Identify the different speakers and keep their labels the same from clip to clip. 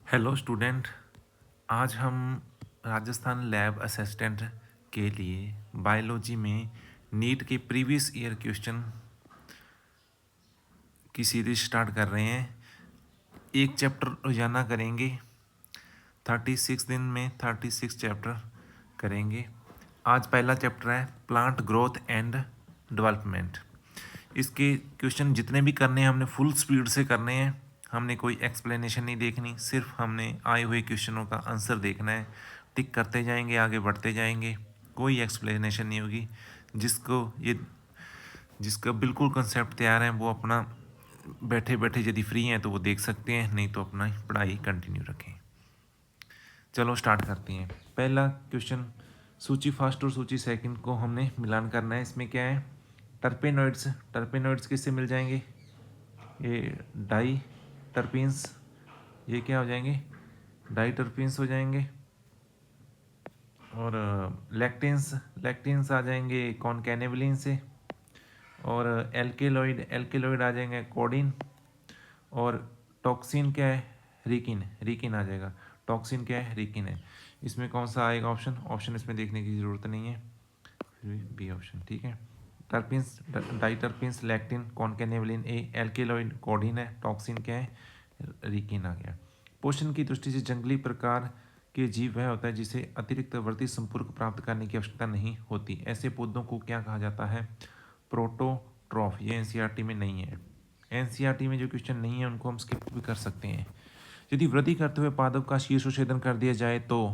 Speaker 1: Hello student. आज हम Rajasthan lab assistant के लिए बायोलॉजी में नीट के प्रीवियस ईयर क्वेश्चन की सीरीज स्टार्ट कर रहे हैं। एक चैप्टर रोजाना करेंगे। 36 दिन में 36 चैप्टर करेंगे। आज पहला चैप्टर है प्लांट ग्रोथ एंड डेवलपमेंट। इसके क्वेश्चन जितने भी करने हैं हमने फुल स्पीड से करने हैं। हमने कोई एक्सप्लेनेशन नहीं देखनी, सिर्फ हमने आए हुए क्वेश्चनों का आंसर देखना है। टिक करते जाएंगे, आगे बढ़ते जाएंगे, कोई एक्सप्लेनेशन नहीं होगी। जिसका बिल्कुल कंसेप्ट तैयार है वो अपना बैठे बैठे यदि फ्री हैं तो वो देख सकते हैं, नहीं तो अपना पढ़ाई कंटिन्यू रखें। चलो स्टार्ट करते हैं। पहला क्वेश्चन, सूची फर्स्ट और सूची सेकंड को हमने मिलान करना है। इसमें क्या है, टर्पेनोइड्स। टर्पेनोइड्स किससे मिल जाएंगे, ये डाई टर्पीन्स, ये क्या हो जाएंगे, डाई टर्पीन्स हो जाएंगे। और लैक्टेंस, लैक्टेंस आ जाएंगे कॉनकैनेवलिन से। और एल्केलॉइड, एल्केलॉइड आ जाएंगे कोडिन। और टॉक्सिन क्या है, रिकिन, रिकिन आ जाएगा। टॉक्सिन क्या है, रिकिन है। इसमें कौन सा आएगा ऑप्शन, ऑप्शन इसमें देखने की ज़रूरत नहीं है, फिर भी बी ऑप्शन ठीक है। टर्पिन्स, डाइटर्पिन्स, लैक्टिन, कॉनकैनेवलिन ए, एल्केलॉइड कोडिन है, टॉक्सिन क्या है, रिकिन आ गया। पोषण की दृष्टि से जंगली प्रकार के जीव वह होता है जिसे अतिरिक्त वर्ती संपर्क प्राप्त करने की आवश्यकता नहीं होती। ऐसे पौधों को क्या कहा जाता है, प्रोटोट्रॉफ। ये एनसीईआरटी में नहीं है। एनसीईआरटी में जो क्वेश्चन नहीं है उनको हम स्किप भी कर सकते हैं। यदि वृद्धि करते हुए पादप का शीर्षोच्छेदन कर दिया जाए तो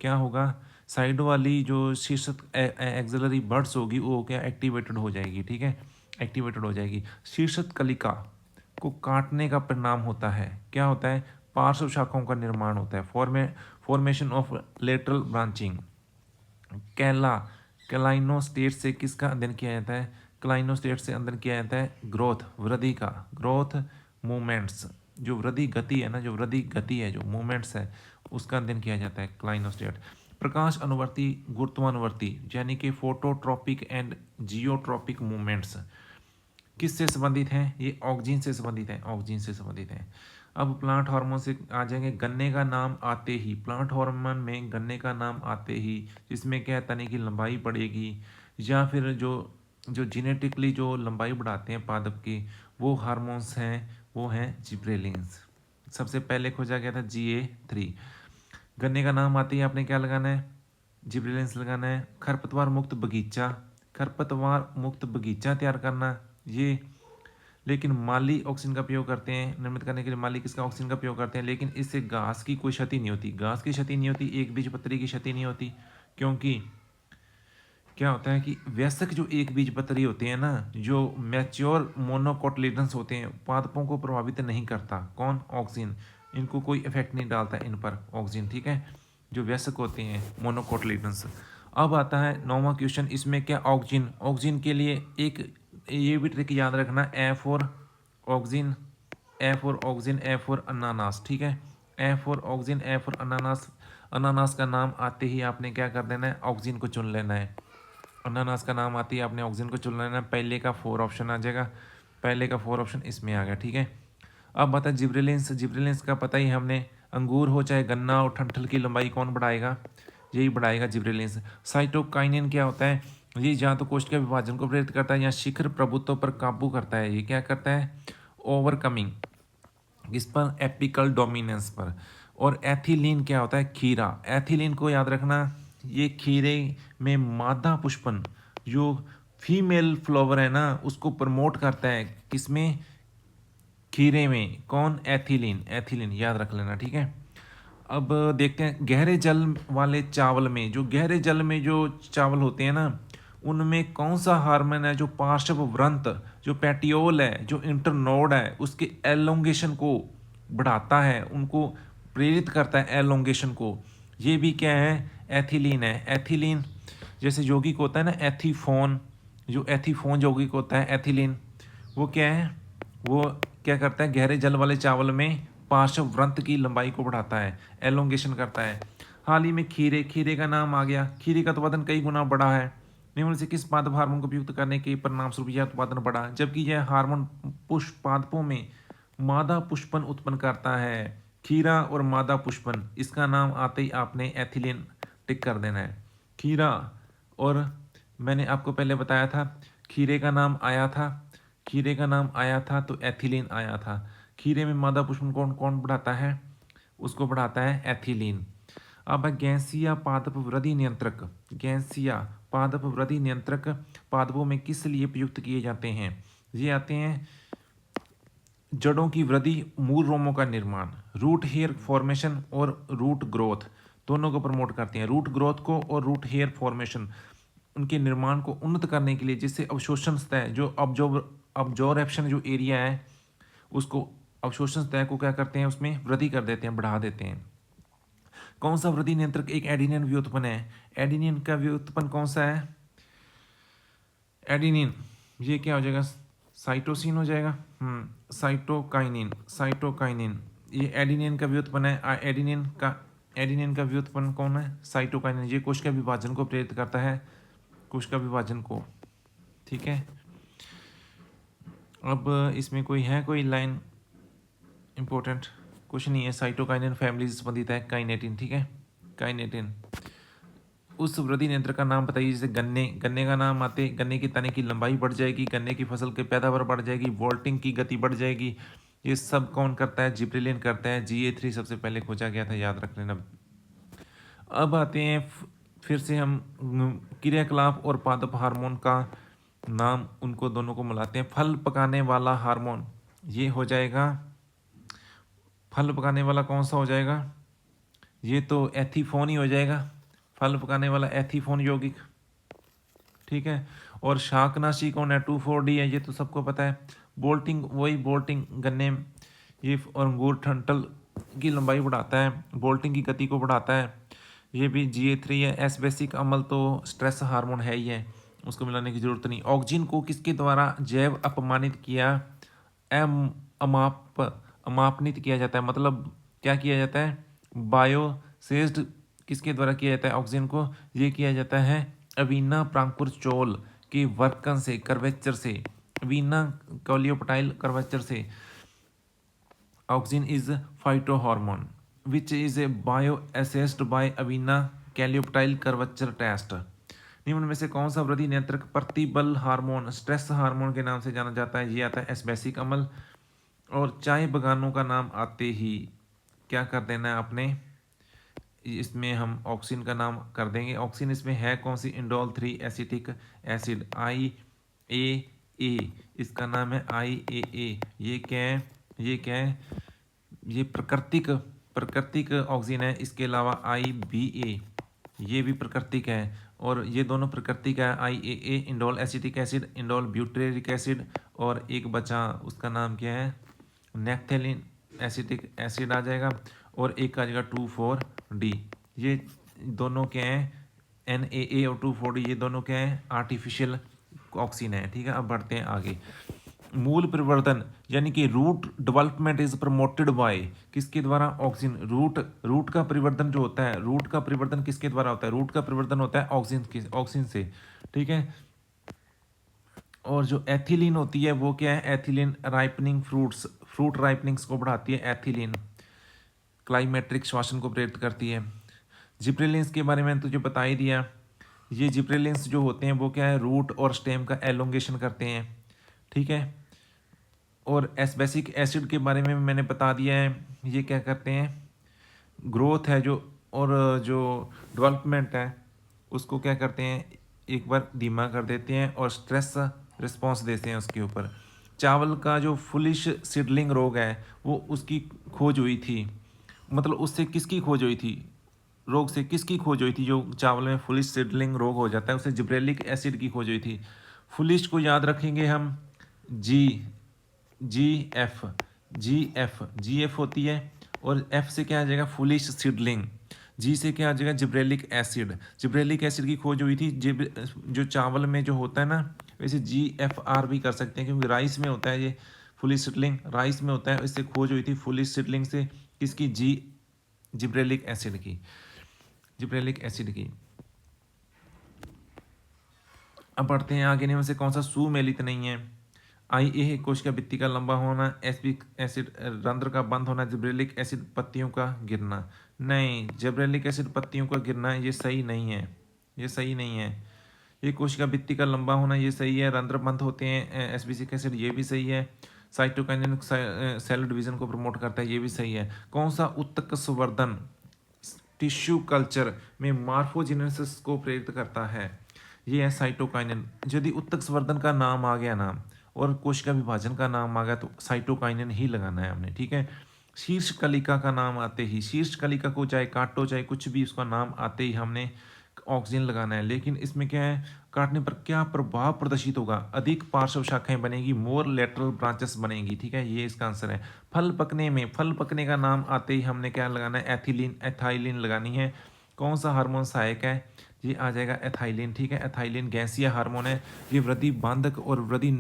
Speaker 1: क्या होगा, साइड वाली जो शीर्षक एक्सिलरी बर्ड्स होगी वो क्या एक्टिवेटेड हो जाएगी, ठीक है, एक्टिवेटेड हो जाएगी। शीर्षक कलिका को काटने का परिणाम होता है, क्या होता है, पार्श्व शाखाओं का निर्माण होता है, फॉर्मेशन ऑफ लेटरल ब्रांचिंग। कैला, क्लाइनोस्टेट से किसका अध्ययन किया जाता है, क्लाइनोस्टेट से अध्ययन किया जाता है ग्रोथ, वृद्धि का, ग्रोथ मूवमेंट्स, जो वृद्धि गति है ना, जो वृद्धि गति है, जो मूवमेंट्स है उसका अध्ययन किया जाता है क्लाइनोस्टेट। प्रकाश अनुवर्ती, गुरुत्वानुवर्ती, यानी कि फोटोट्रॉपिक एंड जियोट्रॉपिक मूवमेंट्स किससे संबंधित हैं, ये ऑक्सीजन से संबंधित हैं, ऑक्सीजन से संबंधित हैं। अब प्लांट हार्मोन से आ जाएंगे, गन्ने का नाम आते ही, प्लांट हार्मोन में गन्ने का नाम आते ही जिसमें क्या है, तने की लंबाई बढ़ेगी, या फिर जो जो जेनेटिकली जो लंबाई बढ़ाते हैं पादप की वो हार्मोन्स हैं, वो हैं जिब्रेलिन्स। सबसे पहले खोजा गया था GA3। गन्ने का नाम आते ही आपने क्या लगाना है, जिब्रेलिन्स लगाना है। खरपतवार मुक्त बगीचा, खरपतवार मुक्त बगीचा तैयार करना, ये लेकिन माली ऑक्सीजन का उपयोग करते हैं निर्मित करने के लिए, माली किसका ऑक्सीजन का उपयोग करते हैं, लेकिन इससे घास की कोई क्षति नहीं होती, घास की क्षति नहीं होती, एक बीजपत्री की क्षति नहीं होती। क्योंकि क्या होता है कि वयस्क जो एक बीजपत्री होते हैं ना, जो मैच्योर मोनोकोटिलेडन्स होते हैं, पादपों को प्रभावित नहीं करता, कौन, ऑक्सीजन, इनको कोई इफेक्ट नहीं डालता इन पर ऑक्सीजन, ठीक है, जो वयस्क होते हैं मोनोकोटिलेडन्स। अब आता है 9वां क्वेश्चन, इसमें क्या, ऑक्सीजन, ऑक्सीजन के लिए एक ये भी ट्रिक याद रखना, A for oxygen, A for oxygen, A for अनानास, ठीक है, A for oxygen, A for अनानास। अनानास का नाम आते ही आपने क्या कर देना है, ऑक्सीजन को चुन लेना है। अनानास का नाम आती है आपने ऑक्सीजन को चुन लेना है, पहले का 4 ऑप्शन आ जाएगा, पहले का 4 ऑप्शन इसमें आ गया, ठीक है। अब बता जिब्रेलिन्स, जिब्रेलिन्स का पता ही हमने, अंगूर हो चाहे गन्ना और ठंठल की लंबाई कौन बढ़ाएगा, यही बढ़ाएगा जिब्रेलिन्स। साइटोकाइनिन क्या होता है, ये या तो कोष्ठ के विभाजन को प्रेरित करता है या शिखर प्रभुत्व पर काबू करता है, ये क्या करता है, ओवरकमिंग किस पर, एपिकल डोमिनेंस पर। और एथिलीन क्या होता है, खीरा, एथिलीन को याद रखना, ये खीरे में मादा पुष्पन जो फीमेल फ्लावर है ना उसको प्रमोट करता है, किसमें, खीरे में, कौन, एथिलीन, एथिलीन याद रख लेना, ठीक है। अब देखते हैं गहरे जल वाले चावल में, जो गहरे जल में जो चावल होते हैं ना उनमें कौन सा हार्मोन है जो पार्श्व व्रंत, जो पेटियोल है, जो इंटरनोड है उसके एलोंगेशन को बढ़ाता है, उनको प्रेरित करता है एलोंगेशन को, ये भी क्या है, एथिलीन है। एथिलीन जैसे यौगिक होता है ना एथीफोन, जो एथीफोन यौगिक होता है एथिलीन, वो क्या है, वो क्या करता है, गहरे जल वाले चावल में पार्श्व व्रंत की लंबाई को बढ़ाता है, एलोंगेशन करता है। हाल ही में खीरे, खीरे का नाम आ गया, खीरे का उत्पादन कई गुना बढ़ा है, निम्न से किस पादप हार्मोन को उपयुक्त करने के परिणाम स्वरूप यह उत्पादन बढ़ा, जबकि यह हार्मोन पुष्प पादपों में मादा पुष्पन उत्पन्न करता है, खीरा और मादा पुष्पन, इसका नाम आते ही आपने एथिलीन टिक कर देना है। खीरा, और मैंने आपको पहले बताया था खीरे का नाम आया था, खीरे का नाम आया था तो एथिलीन आया था। खीरे में मादा पुष्पन कौन कौन बढ़ाता है? उसको बढ़ाता है एथिलीन। अब गैसीय पादप वृद्धि नियंत्रक, गैसीय पादप वृद्धि नियंत्रक पादपों में किस लिए प्रयुक्त किए जाते हैं? ये आते हैं जड़ों की वृद्धि, मूल रोमों का निर्माण, रूट हेयर फॉर्मेशन और रूट ग्रोथ, दोनों को प्रमोट करते हैं। रूट ग्रोथ को और रूट हेयर फॉर्मेशन, उनके निर्माण को उन्नत करने के लिए, जिससे अवशोषण सतह जो अब्जॉर्प्शन जो एरिया है उसको, अवशोषण सतह को क्या करते हैं, उसमें वृद्धि कर देते हैं, बढ़ा देते हैं। कौन सा वृद्धि नियंत्रक एक एडिनिन व्युत्पन्न है? एडिनिन का व्युत्पन्न कौन सा है? एडिनिन, ये क्या हो जाएगा? साइटोसिन हो जाएगा। साइटोकाइनिन, साइटोकाइनिन, ये एडिनिन का व्युत्पन्न है। एडिनिन का व्युत्पन्न कौन है? साइटोकाइनिन। ये कोशिका विभाजन को प्रेरित करता है, कोशिका विभाजन को। ठीक है, अब इसमें कोई लाइन इंपॉर्टेंट कुछ नहीं है। साइटोकाइनिन फैमिली से संबंधित है काइनेटिन। ठीक है, काइनेटिन। उस वृद्धि नियंत्रक का नाम बताइए। जैसे गन्ने का नाम आते, गन्ने के तने की लंबाई बढ़ जाएगी, गन्ने की फसल की पैदावार बढ़ जाएगी, वोल्टिंग की गति बढ़ जाएगी। ये सब कौन करता है? जिब्रेलिन करता है। GA3 सबसे पहले खोजा गया था, याद रख लेना। अब आते हैं फिर से हम क्रियाकलाप और पादप हार्मोन का नाम, उनको दोनों को मिलाते हैं। फल पकाने वाला हार्मोन, ये हो जाएगा, फल पकाने वाला कौन सा हो जाएगा? ये तो एथिफोन ही हो जाएगा, फल पकाने वाला एथिफोन यौगिक। ठीक है, और शाकनाशी कौन है? 2,4-D है, ये तो सबको पता है। बोल्टिंग, वही बोल्टिंग गन्ने, ये और अंगूर ठंटल की लंबाई बढ़ाता है, बोल्टिंग की गति को बढ़ाता है। ये भी GA3 है। एस बेसिक अम्ल तो स्ट्रेस हार्मोन है ही है, उसको मिलाने की जरूरत नहीं। ऑक्सीजन को किसके द्वारा जैव अपमानित किया, अमापनित किया जाता है? मतलब क्या किया जाता है? बायोसेज्ड किसके द्वारा किया जाता है ऑक्सीजन को? ये किया जाता है अवीना प्रांकुरचोल के वर्कन से, कर्वेचर से, अवीना कोलियोपटाइल कर्वेचर से। Auxin is phytohormone which is a bioassayed by Avena coleoptile curvature test. निम्न में से कौन सा वृद्धि नियंत्रक प्रतिबल हार्मोन, स्ट्रेस हार्मोन के नाम से जाना जाता है? ये आता है एस्बेसिक अम्ल। और चाय बगानों का नाम आते ही क्या कर देना है आपने? इसमें हम ऑक्सीजन का नाम कर देंगे। ऑक्सीजन इसमें है कौन सी? इंडोल 3 एसिटिक एसिड, IAA, इसका नाम है IAA। ये क्या है? ये क्या है? ये प्राकृतिक ऑक्सीजन है। इसके अलावा IBA, ये भी प्राकृतिक है। और ये दोनों प्राकृतिक है, IAA indole acetic acid, indole butyric acid. और एक बचा, उसका नाम क्या है? नेफ्थेलिन एसिटिक एसिड आ जाएगा। और एक आ जाएगा 2,4-D। ये दोनों क्या हैं? NAA और 2,4-D, ये दोनों क्या हैं? आर्टिफिशियल ऑक्सीजन है। ठीक है, अब बढ़ते हैं आगे। मूल परिवर्तन यानी कि root development is promoted by, किसके द्वारा? ऑक्सीजन। रूट का परिवर्तन जो होता है, रूट का परिवर्तन किसके द्वारा होता है? रूट का परिवर्तन होता है ऑक्सीजन से। ठीक है, और जो एथिलीन होती है वो क्या है? एथिलीन राइपनिंग फ्रूट राइपनिंग्स को बढ़ाती है एथिलीन। क्लाइमेट्रिक श्वसन को प्रेरित करती है। जिब्रेलिन्स के बारे में तुझे बता ही दिया। ये जिब्रेलिन्स जो होते हैं वो क्या है? रूट और स्टेम का एलोंगेशन करते हैं। ठीक है, और एस्बेसिक एसिड के बारे में मैंने बता दिया है। ये क्या करते हैं? ग्रोथ है जो, और जो डेवलपमेंट है उसको क्या करते हैं? एक बार धीमा कर देते हैं और स्ट्रेस रिस्पॉन्स देते हैं उसके ऊपर। चावल का जो फुलिश सीडलिंग रोग है वो उसकी खोज हुई थी, मतलब उससे किसकी खोज हुई थी? रोग से किसकी खोज हुई थी? जो चावल में फुलिश सीडलिंग रोग हो जाता है उससे जिब्रेलिक एसिड की खोज हुई थी। फुलिश को याद रखेंगे हम जी एफ होती है। और एफ से क्या आ जाएगा? Foolish seedling. जी से क्या आ जाएगा? Gibberellic acid. जिब्रेलिक एसिड की खोज हुई थी जो चावल में जो होता है ना, वैसे GFR भी कर सकते हैं क्योंकि राइस में होता है ये फुलिश सीडलिंग, राइस में होता है। इससे खोज हुई थी फुलिश सीडलिंग से, किसकी? जिब्रेलिक एसिड की, जिब्रेलिक एसिड की। अब बढ़ते हैं आगे। इनमें से कौन सा सुमेलित नहीं है? IA कोशिका भित्ति का लंबा होना, एस्पिक एसिड रंध्र का बंद होना, जिब्रेलिक एसिड पत्तियों का गिरना। नहीं, जिब्रेलिक एसिड पत्तियों का गिरना ये सही नहीं है, ये सही नहीं है। ये कोशिका भित्ति का लंबा होना ये सही है, रंध्र बंद होते हैं एस्पिक एसिड ये भी सही है, साइटोकाइनिन सेल डिवीजन को प्रमोट करता है ये भी सही है। कौन सा उत्तक संवर्धन टिश्यू कल्चर में मार्फोजेनेसिस को प्रेरित करता है? ये है साइटोकाइनिन। यदि उत्तक संवर्धन का नाम आ गया ना और कोशिका विभाजन का नाम आ गया तो साइटोकाइनिन ही लगाना है हमने, ठीक है। शीर्ष कलिका का नाम आते ही, शीर्ष कलिका को चाहे काटो चाहे कुछ भी, उसका नाम आते ही हमने ऑक्सीजन लगाना है। लेकिन इसमें क्या है, काटने पर क्या प्रभाव प्रदर्शित होगा? अधिक पार्श्व शाखाएं बनेगी, मोर लेटरल ब्रांचेस बनेगी, ठीक है, ये इसका आंसर है। फल पकने में, फल पकने का नाम आते ही हमने क्या लगाना है? एथिलीन, एथाइलिन लगानी है। कौन सा हार्मोन सहायक है? ये आ जाएगा एथाइलिन, ठीक है। एथाइलिन गैसीय हार्मोन है, ये वृद्धि बांधक और वृद्धि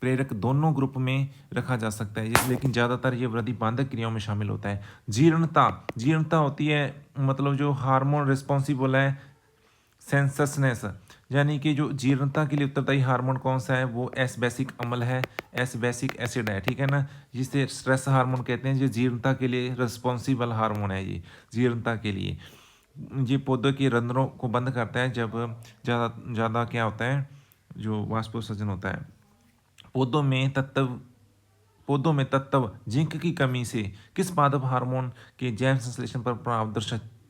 Speaker 1: प्रेरक दोनों ग्रुप में रखा जा सकता है, लेकिन ज़्यादातर ये वृद्धि बांधक क्रियाओं में शामिल होता है। जीर्णता, जीर्णता होती है मतलब जो हार्मोन रिस्पॉन्सिबल है सेंससनेस, यानी कि जो जीर्णता के लिए उत्तरदायी हार्मोन कौन सा है? वो एस बेसिक अम्ल है, एस बेसिक एसिड है, ठीक है ना। जिसे स्ट्रेस हार्मोन कहते हैं, जो जीर्णता के लिए रिस्पॉन्सिबल हार्मोन है, ये जीर्णता के लिए। ये पौधों के रंध्रों को बंद करता है जब ज़्यादा क्या होता है, जो वाष्पोत्सर्जन होता है। पौधों में तत्व जिंक की कमी से किस पादप हार्मोन के जैव संश्लेषण पर प्रभाव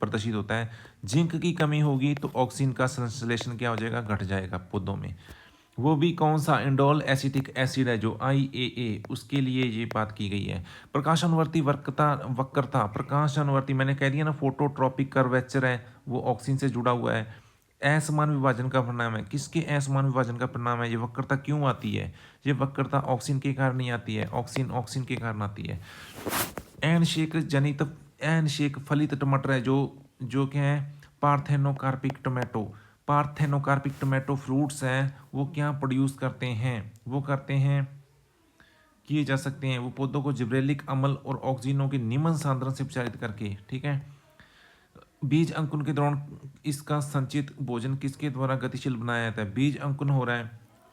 Speaker 1: प्रदर्शित होता है? जिंक की कमी होगी तो ऑक्सीजन का संश्लेषण क्या हो जाएगा? घट जाएगा पौधों में। वो भी कौन सा? इंडोल एसिटिक एसिड है जो IAA, उसके लिए ये बात की गई है। प्रकाशानुवर्ती वक्रता, प्रकाशानुवर्ती मैंने कह दिया ना, फोटोट्रॉपिक कर्वेचर है, वो ऑक्सीजन से जुड़ा हुआ है। असमान विभाजन का परिणाम है, किसके असमान विभाजन का परिणाम है? ये वक्रता क्यों आती है? ये वक्रता ऑक्सीजन के कारण नहीं आती है, ऑक्सीजन के कारण आती है। एन शेक जनित, एन शेक फलित टमाटर है जो क्या है? Parthenocarpic tomato. Parthenocarpic tomato fruits हैं, वो क्या प्रोड्यूस करते हैं? वो करते हैं, किए जा सकते हैं वो पौधों को जिब्रेलिक अम्ल और ऑक्सीजनों के निम्न सांद्रण से उपचारित करके, ठीक है। बीज अंकुरण के दौरान इसका संचित भोजन किसके द्वारा गतिशील बनाया जाता है? बीज अंकुरण हो रहा है,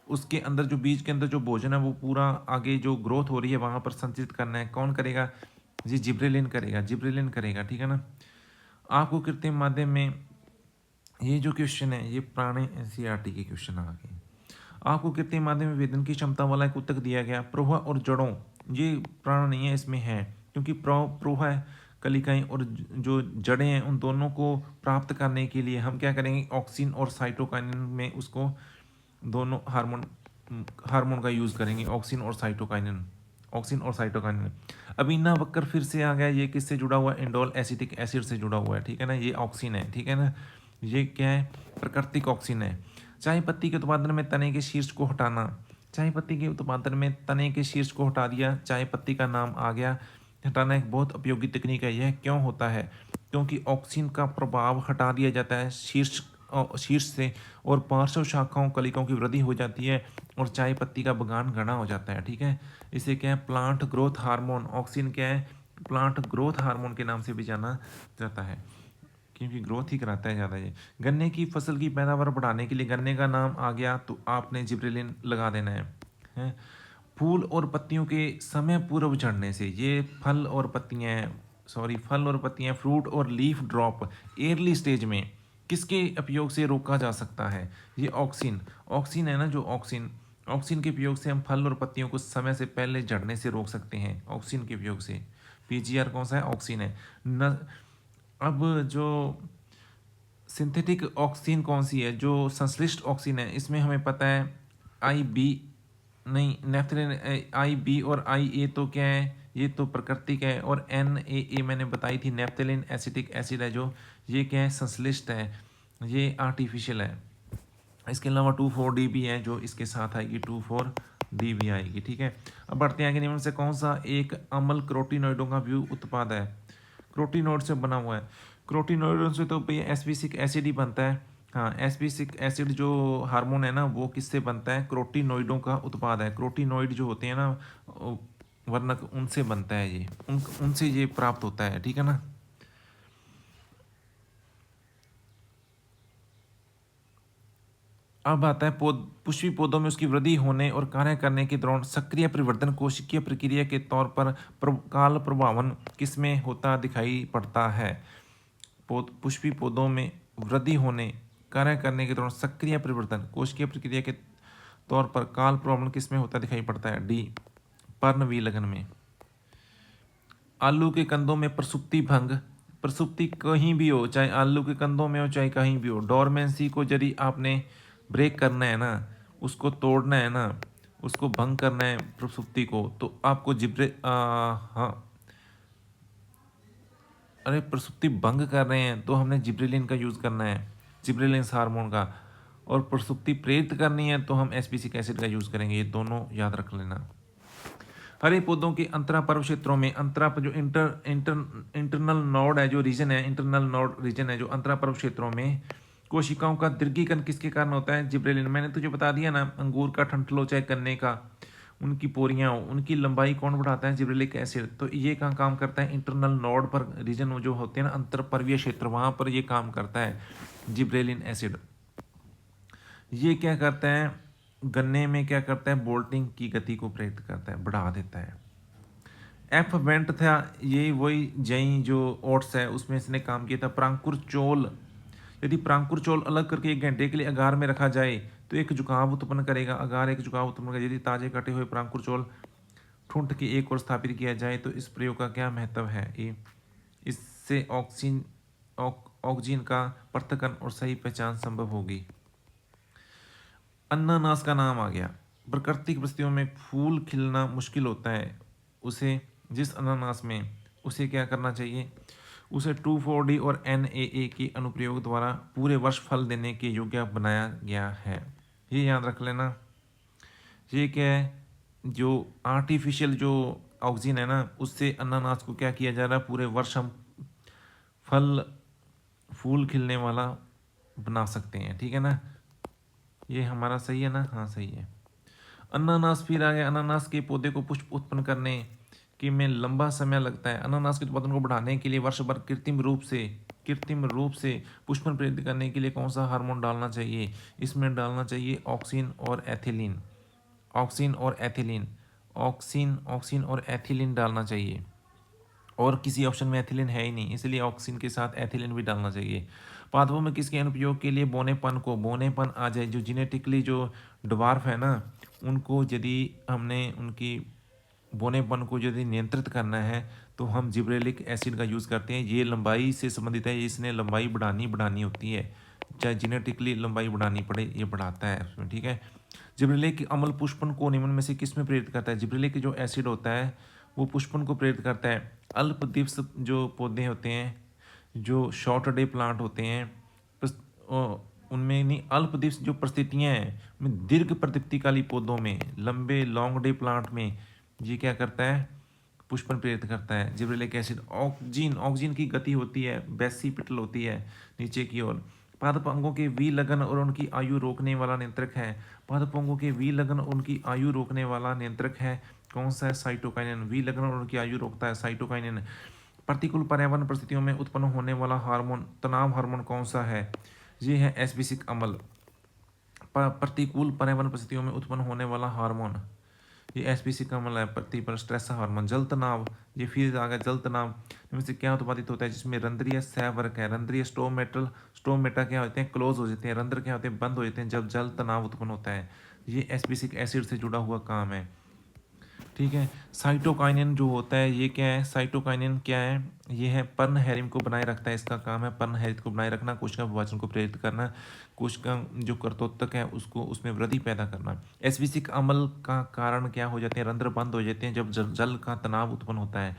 Speaker 1: उसके अंदर जो बीज के अंदर जो भोजन है वो पूरा आगे जो ग्रोथ हो रही है वहां पर संचित करना है। कौन करेगा? जी जिब्रेलिन करेगा, जिब्रेलिन करेगा, ठीक है ना। आपको कृत्रिम माध्यम में, ये जो क्वेश्चन है ये पुराने NCERT के क्वेश्चन आ गए। आपको कृत्रिम माध्यम में वेदन की क्षमता वाला एक उत्तक दिया गया, प्रोहा और जड़ों, ये प्राण नहीं है, इसमें है, क्योंकि प्रोहा कलिकाएं और जो जड़ें हैं उन दोनों को प्राप्त करने के लिए हम क्या करेंगे? ऑक्सीन और साइटोकाइनिन में उसको दोनों हार्मोन का यूज़ करेंगे, ऑक्सीन और साइटोकाइनिन, ऑक्सीन और साइटोकाइनिन। अमीना वक्र फिर से आ गया, ये किससे जुड़ा हुआ है? इंडोल एसिटिक एसिड से जुड़ा हुआ है, ठीक है ना। ये ऑक्सीन है, ठीक है ना, ये क्या है? प्राकृतिक ऑक्सीन है। चाय पत्ती के उत्पादन में तने के शीर्ष को हटाना, चाय पत्ती के उत्पादन में तने के शीर्ष को हटा दिया, चाय पत्ती का नाम आ गया। हटाना एक बहुत उपयोगी तकनीक है। यह क्यों होता है? क्योंकि ऑक्सीन का प्रभाव हटा दिया जाता है शीर्ष से, और पार्श्व शाखाओं कलिकाओं की वृद्धि हो जाती है और चाय पत्ती का बगान घना हो जाता है, ठीक है। इसे क्या है? Plant growth hormone. ऑक्सीन क्या है? प्लांट ग्रोथ हार्मोन के नाम से भी जाना जाता है, क्योंकि ग्रोथ ही कराता है ज़्यादा ये। गन्ने की फसल की पैदावार बढ़ाने के लिए गन्ने का नाम आ गया तो आपने जिब्रेलिन लगा देना है। फूल और पत्तियों के समय पूर्व झड़ने से, ये फल और पत्तियां फ्रूट और लीफ ड्रॉप एयरली स्टेज में किसके उपयोग से रोका जा सकता है? ये ऑक्सीन है ना, जो ऑक्सीन के उपयोग से हम फल और पत्तियों को समय से पहले झड़ने से रोक सकते हैं, ऑक्सीन के उपयोग से। PGR कौन सा है? ऑक्सीन है न। अब जो सिंथेटिक ऑक्सीन कौन सी है? जो संश्लिष्ट ऑक्सीन है, इसमें हमें पता है IB, नहीं नेफ्थलीन, IB और IA तो क्या है? ये तो प्राकृतिक है, और NAA मैंने बताई थी नेफ्थलीन एसिटिक एसिड है, जो ये क्या है? संश्लिष्ट है, ये आर्टिफिशियल है। इसके अलावा 2,4-DB है जो इसके साथ आएगी, 2,4-DB आएगी, ठीक है। अब बढ़ते हैं आगे। निम्न से कौन सा एक अम्ल क्रोटिनॉइडों का व्यू उत्पाद है? क्रोटिनॉइड से बना हुआ है। क्रोटिनॉइड से तो भैया एस्पिसिक एसिड ही बनता है। हाँ, एस्पिसिक एसिड जो हार्मोन है ना, वो किससे बनता है? क्रोटिनॉइडों का उत्पाद है। क्रोटिनॉइड जो होते हैं ना वर्णक, उनसे बनता है ये, उनसे ये प्राप्त होता है, ठीक है ना। अब आता है पुष्पी पौधों में उसकी वृद्धि होने और कार्य करने के दौरान सक्रिय परिवर्तन कोशिकीय प्रक्रिया के तौर पर काल प्रभावन किसमें होता दिखाई पड़ता है? पुष्पी पौधों में वृद्धि होने कार्य करने के दौरान सक्रिय परिवर्तन कोशिकीय प्रक्रिया के तौर पर काल प्रभावन किसमें होता दिखाई पड़ता है? डी, पर्णविलगन में। आलू के कंदों में प्रसुप्ति भंग, प्रसुप्ति कहीं भी हो, चाहे आलू के कंदों में हो चाहे कहीं भी हो, डोरमेंसी को यदि आपने ब्रेक करना है ना, उसको तोड़ना है ना, उसको भंग करना है प्रसुप्ति को, तो आपको हाँ, अरे प्रसुप्ति भंग कर रहे हैं तो हमने जिब्रेलिन का यूज़ करना है, जिब्रेलिन हार्मोन का। और प्रसुप्ति प्रेरित करनी है तो हम एस्पेरिक एसिड का यूज़ करेंगे। ये दोनों याद रख लेना। हरे पौधों के अंतरापर्व क्षेत्रों में जो इंटरनल नोड है, जो रीजन है, इंटरनल नोड रीजन है जो अंतरापर्व क्षेत्रों में, कोशिकाओं का दीर्घीकरण किसके कारण होता है? जिब्रेलिन। मैंने तुझे बता दिया ना, अंगूर का ठंठल हो चाहे गन्ने का, उनकी पोरियां हो, उनकी लंबाई कौन बढ़ाता है? Gibberellic acid. तो ये कहाँ काम करता है? इंटरनल नोड पर, रीजन जो होते हैं ना अंतरपर्वीय क्षेत्र, वहां पर ये काम करता है जिब्रेलिन एसिड। ये क्या करता है? गन्ने में क्या करता है? बोल्टिंग की गति को प्रेरित करता है, बढ़ा देता है। एफ वेंट था, ये वही जई जो ओट्स है उसमें इसने काम किया था। प्रांकुर चोल, यदि प्रांकुर चोल अलग करके 1 घंटे के लिए अगार में रखा जाए तो एक झुकाव उत्पन्न करेगा। अगार एक झुकाव उत्पन्न करेगा। यदि ताजे कटे हुए प्रांकुर चोल ठूंठ के एक और स्थापित किया जाए तो इस प्रयोग का क्या महत्व है? ये इससे ऑक्सीजन का पृथक्करण और सही पहचान संभव होगी। अनानास का नाम आ गया। प्राकृतिक परिस्थितियों में फूल खिलना मुश्किल होता है, उसे जिस अनानास में उसे क्या करना चाहिए? उसे 2,4-D और NAA के अनुप्रयोग द्वारा पूरे वर्ष फल देने के योग्य बनाया गया है। ये याद रख लेना। ये क्या है? जो आर्टिफिशियल जो ऑक्सीजन है ना, उससे अनानास को क्या किया जा रहा है? पूरे वर्ष हम फूल खिलने वाला बना सकते हैं। ठीक है ना? ये हमारा सही है ना? हाँ सही है। अनानास फिर आ गया। अनानास के पौधे को पुष्प उत्पन्न करने के में लंबा समय लगता है। अनानास के उत्पादन को बढ़ाने के लिए वर्ष भर कृत्रिम रूप से पुष्पन प्रेरित करने के लिए कौन सा हार्मोन डालना चाहिए? इसमें डालना चाहिए ऑक्सिन और एथिलीन। ऑक्सिन और एथिलीन डालना चाहिए, और किसी ऑप्शन में एथिलीन है ही नहीं, इसलिए ऑक्सिन के साथ एथिलीन भी डालना चाहिए। पादपों में किसके अनुप्रयोग के लिए बोनेपन आ जाए? जो जेनेटिकली जो ड्वार्फ है ना, उनको यदि हमने उनकी बोनेपन को यदि नियंत्रित करना है तो हम जिब्रेलिक एसिड का यूज़ करते हैं। ये लंबाई से संबंधित है, इसने लंबाई बढ़ानी होती है, चाहे जेनेटिकली लंबाई बढ़ानी पड़े, ये बढ़ाता है उसमें। ठीक है। जिब्रेलिक अम्ल पुष्पन को निम्न में से किस में प्रेरित करता है? जिब्रेलिक जो एसिड होता है वो पुष्पन को प्रेरित करता है। अल्प दिवस जो पौधे होते हैं, जो शॉर्ट डे प्लांट होते हैं, उनमें नहीं, अल्प दिवस जो परिस्थितियाँ हैं, दीर्घ प्रदीप्तिकाली पौधों में, लंबे लॉन्ग डे प्लांट में ये क्या करता है? पुष्पन प्रेरित करता है जिब्रेलिक एसिड। ऑक्सीजन की गति होती है, बेसिपिटल होती है नीचे की ओर। पादप अंगों के विलगन और उनकी आयु रोकने वाला नियंत्रक है। पादप अंगों के विलगन और उनकी आयु रोकने वाला नियंत्रक है कौन सा है? साइटोकाइनिन। विलगन और उनकी आयु रोकता है साइटोकाइनिन। प्रतिकूल पर्यावरण परिस्थितियों में उत्पन्न होने वाला हार्मोन, तनाव हार्मोन कौन सा है? ये है एस्पेरिक अम्ल। प्रतिकूल पर्यावरण परिस्थितियों में उत्पन्न होने वाला हार्मोन, ये एस्पेरिक अम्ल है। प्रति पर स्ट्रेस हार्मोन। जल तनाव, ये फिर आ गया जल तनाव इनमें से क्या उत्पादित होता है? जिसमें रंध्रीय सहवर्क है। रंध्रीय स्टोमेटा क्या होते हैं? क्लोज हो जाते हैं। रंध्र क्या होते हैं? बंद हो जाते हैं जब जल तनाव उत्पन्न होता है। ये एस्पेरिक एसिड से जुड़ा हुआ काम है। ठीक है। साइटोकाइनिन जो होता है, ये क्या है? साइटोकाइनिन क्या है? ये है पर्णहैरिम को बनाए रखता है। इसका काम है पर्णहैरित को बनाए रखना, कोशिका विभाजन को प्रेरित करना, कोशिका जो कर्तोत्तक है उसको उसमें वृद्धि पैदा करना। एस्पेरिक अम्ल का कारण क्या हो जाते हैं? रंध्र बंद हो जाते हैं जब जल का तनाव उत्पन्न होता है,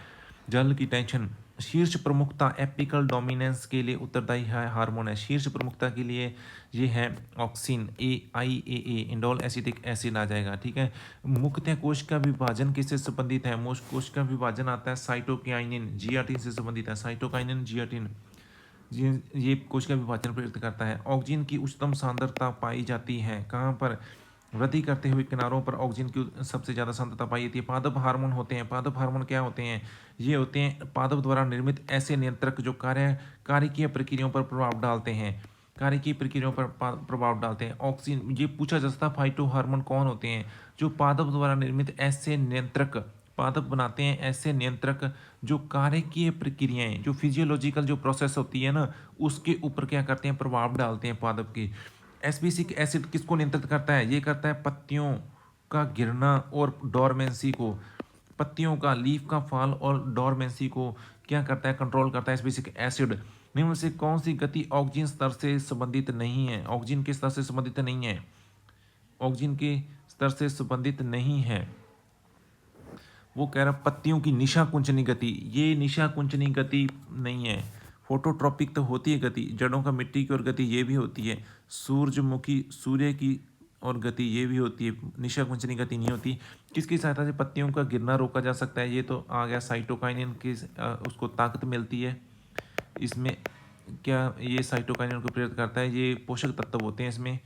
Speaker 1: जल की टेंशन। शीर्ष प्रमुखता एपिकल डोमिनेंस के लिए उत्तरदायी है हार्मोन है। शीर्ष प्रमुखता के लिए ये है auxin, AIAA, indole acetic acid आ जाएगा। ठीक है। मुख्यतः कोश का विभाजन किससे संबंधित है? कोश का विभाजन आता है साइटोकाइनिन, जियाटिन से संबंधित है। साइटोकाइनिन, जियाटिन, ये कोश का विभाजन प्रेरित करता है। ऑक्सीजन की उच्चतम सांद्रता पाई जाती है कहाँ पर? वृद्धि करते हुए किनारों पर ऑक्सीजन की सबसे ज़्यादा सांद्रता पाई जाती है। पादप हार्मोन होते हैं। पादप हार्मोन क्या होते हैं? ये होते हैं पादप द्वारा निर्मित ऐसे नियंत्रक जो कार्यकीय प्रक्रियाओं पर प्रभाव डालते हैं। कार्य की प्रक्रियाओं पर प्रभाव डालते हैं। ऑक्सीजन, ये पूछा जा सकता है फाइटो हार्मोन कौन होते हैं? जो पादप द्वारा निर्मित ऐसे नियंत्रक, पादप बनाते हैं ऐसे नियंत्रक जो कार्यकीय प्रक्रियाएं, जो फिजियोलॉजिकल जो प्रोसेस होती है ना, उसके ऊपर क्या करते हैं, प्रभाव डालते हैं पादप की। एस्पेसिक एसिड किसको नियंत्रित करता है? ये करता है पत्तियों का गिरना और डोरमेंसी को, पत्तियों का, लीफ का फॉल और डोरमेंसी को क्या करता है, कंट्रोल करता है एस्पेसिक एसिड। निम्न से कौन सी गति ऑक्सीजन स्तर से संबंधित नहीं है? ऑक्सीजन के स्तर से संबंधित नहीं है, ऑक्सीजन के स्तर से संबंधित नहीं है। वो कह रहा पत्तियों की निशा कुंचनी गति, ये निशा कुंचनी गति नहीं है। फोटोट्रॉपिक तो होती है गति, जड़ों का मिट्टी की ओर गति ये भी होती है, सूरजमुखी सूर्य की और गति ये भी होती है, निशा कुंचनी गति नहीं होती। किसकी सहायता से पत्तियों का गिरना रोका जा सकता है? ये तो आ गया साइटोकाइनिन की, उसको ताकत मिलती है। इसमें क्या ये साइटोकाइनिन को प्रेरित करता है? ये पोषक तत्व होते हैं इसमें।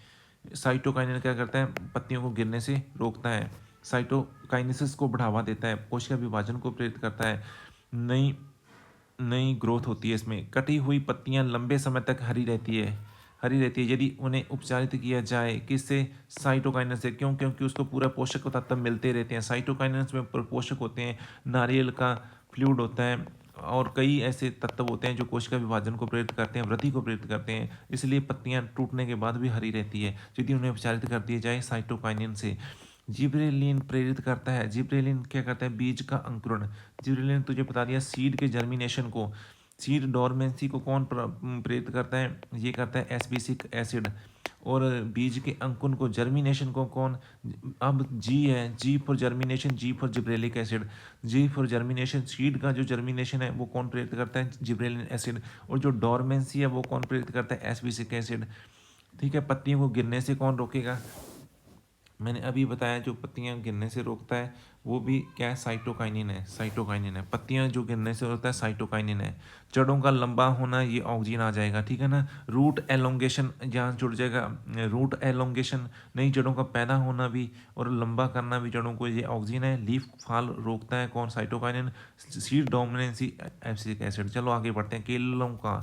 Speaker 1: साइटोकाइनिन क्या करता है? पत्तियों को गिरने से रोकता है। साइटोकाइनेसिस को बढ़ावा देता है, कोशिका विभाजन को प्रेरित करता है, नई नई ग्रोथ होती है इसमें। कटी हुई पत्तियां लंबे समय तक हरी रहती है, हरी रहती है यदि उन्हें उपचारित किया जाए। किससे? साइटोकाइनेस से। क्यों? क्योंकि उसको पूरा पोषक तत्व मिलते रहते हैं। साइटोकाइनेस में पोषक होते हैं, नारियल का फ्लूइड होता है और कई ऐसे तत्व होते हैं जो कोशिका विभाजन को प्रेरित करते हैं, वृद्धि को प्रेरित करते हैं। इसलिए पत्तियां टूटने के बाद भी हरी रहती है यदि उन्हें उपचारित कर दिया जाए साइटोकाइनिन से। जिब्रेलिन प्रेरित करता है, जिब्रेलिन क्या करता है? बीज का अंकुरण। जिब्रेलिन तुझे बता दिया सीड के जर्मिनेशन को, सीड डोरमेंसी को कौन प्रेरित करता है? ये करता है एस्पेसिक एसिड। और बीज के अंकुरण को, जर्मिनेशन को कौन? अब जी है, G for germination, G for gibberellic acid. G for germination, seed का जो जर्मिनेशन है वो कौन प्रेरित करता है? Gibberellin acid. और जो डोरमेंसी है वो कौन प्रेरित करता है? Abscisic acid. ठीक है, पत्तियों को गिरने से कौन रोकेगा? मैंने अभी बताया जो पत्तियां गिरने से रोकता है वो भी क्या है? साइटोकाइनिन है, साइटोकाइनिन है। पत्तियां जो गिरने से रोकता है साइटोकाइनिन है। जड़ों का लंबा होना, ये ऑक्सीजन आ जाएगा, ठीक है ना। रूट एलोंगेशन यहाँ जुड़ जाएगा, रूट एलोंगेशन, नई जड़ों का पैदा होना भी और लंबा करना भी जड़ों को, ये ऑक्सीजन है। लीफ फाल रोकता है कौन? Cytokinin. Seed dominancy abscisic acid. चलो आगे बढ़ते हैं। केलों का,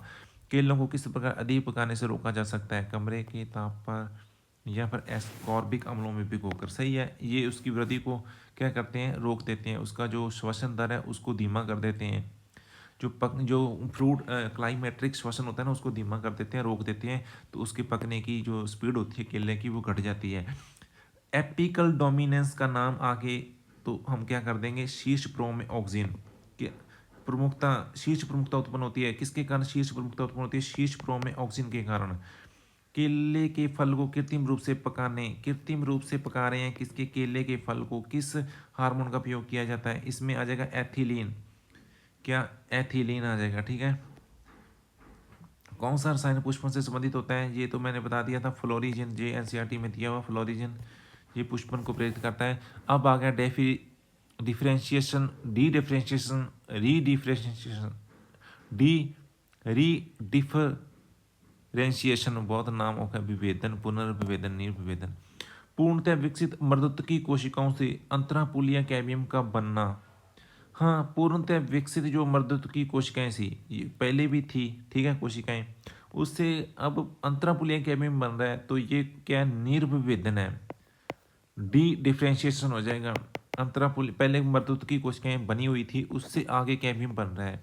Speaker 1: केलों को किस प्रकार अधिक पकाने से रोका जा सकता है? कमरे के ताप पर या फिर एस्कॉर्बिक अम्लों में भिगोकर। सही है, ये उसकी वृद्धि को क्या करते हैं? रोक देते हैं, उसका जो श्वसन दर है उसको धीमा कर देते हैं। जो फ्रूट क्लाइमेट्रिक श्वसन होता है ना उसको धीमा कर देते हैं, रोक देते हैं, तो उसके पकने की जो स्पीड होती है केले की वो घट जाती है। एपिकल डोमिनेंस का नाम आगे तो हम क्या कर देंगे? शीर्ष प्रोम में ऑक्सीजन के प्रमुखता, शीर्ष प्रमुखता उत्पन्न होती है। किसके कारण शीर्ष प्रमुखता उत्पन्न होती है? शीर्ष प्रोम में ऑक्सीजन के कारण। केले के फल को कृत्रिम रूप से पकाने, कृत्रिम रूप से पका रहे हैं किसके? केले के फल को। किस हार्मोन का प्रयोग किया जाता है? इसमें आ जाएगा एथिलीन। क्या? एथिलीन आ जाएगा, ठीक है। कौन सा रसायन पुष्पन से संबंधित होता है? ये तो मैंने बता दिया था, फ्लोरिजन, जे एनसीईआरटी में दिया हुआ फ्लोरिजन, ये पुष्पन को प्रेरित करता है। अब आ गया डिफरेंशिएशन, डी डिफरेंशिएशन, री डिफरेंशिएशन, डी री डिफरेंशिएशन, बहुत नाम होगा, विभेदन, पुनर्विभेदन, निर्विभेदन। पूर्णतः विकसित मर्दुत्की कोशिकाओं से अंतरापुलिया कैबियम का बनना। हाँ, पूर्णतः विकसित जो मर्दुत्की कोशिकाएं थी, ये पहले भी थी, ठीक है, कोशिकाएं, उससे अब अंतरापुलिया कैबियम बन रहा है, तो ये क्या? निर्विभेदन है, डी डिफ्रेंशिएशन हो जाएगा। अंतरापुल, पहले मर्दुत्की कोशिकाएं बनी हुई थी, उससे आगे कैबियम बन रहा है,